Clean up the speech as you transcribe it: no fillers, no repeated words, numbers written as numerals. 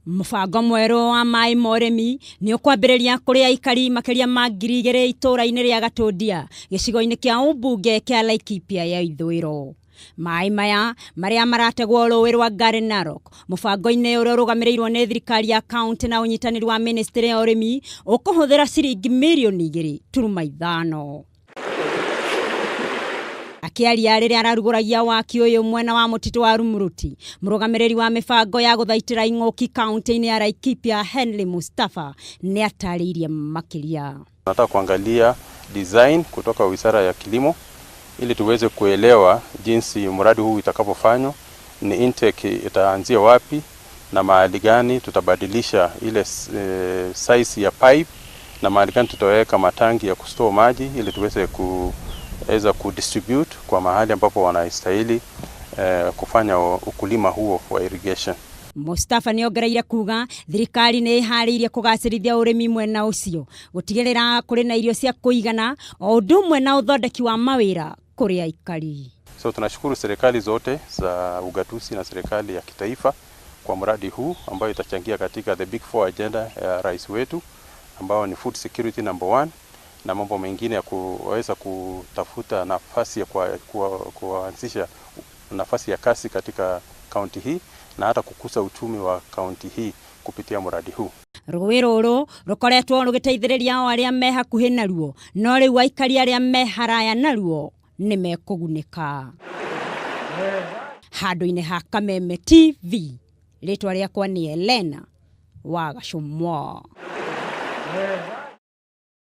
Mubango mweru wa maai moremi ni ukwambiriria kuri aikari makiria ma 2,000 itura-ini ria Gatundia gicigo-ini kia ubunge kia Laikipia ya ithwiro. Maai maya maria marategwo rũĩ rwa Narok mubango-ini uria urugamirirwo ni thirikari ya county na unyitaniri wa ministry ya urimi ukuhuthira ciringi mirioni 2.5. Akiaria riria araruguragia waki uyu mwena wa mutitu wa Rumuruti, murugamiriri wa mibango ya guthaitira ing'oki county-ini ya Laikipia Henry Mustafa ni ataririe makiria. Nataka kuangalia design kutoka Wizara ya Kilimo ili tuweze kuelewa jinsi mradi huu itakapofanywa, ni intake itaanzia wapi na mahali gani tutabadilisha ile size ya pipe na mahali gani tutaweka matangi ya kustore maji ili tuweze kudistribute kwa mahali ambapo wanastahili kufanya ukulima huo wa irrigation. Mustafa ni ongereire kuga thirikari ni ihariirie kugacirithia urimi mwena ucio gutigirira kuri na irio cia kuigana o undu umwe na uthondeki wa mawira kuri aikari. So tunashukuru serikali zote za ugatuzi na serikali ya kitaifa kwa mradi huu ambao itachangia katika the big 4 agenda ya rais wetu ambao ni food security number 1 na mambo mengine ya kuweza kutafuta nafasi ya kuanzisha nafasi ya kazi katika kaunti hii na hata kukuza uchumi wa kaunti hii kupitia mradi huu. Rũĩ rũrũ rukoretwo rugiteithĩrĩria aria me hakuhi naruo, no riu aikari aria me haraya naruo ni mekugunĩka. Handũ-inĩ ha Kameme TV, ritwa rĩakwa ni Elena wa Gacumwa.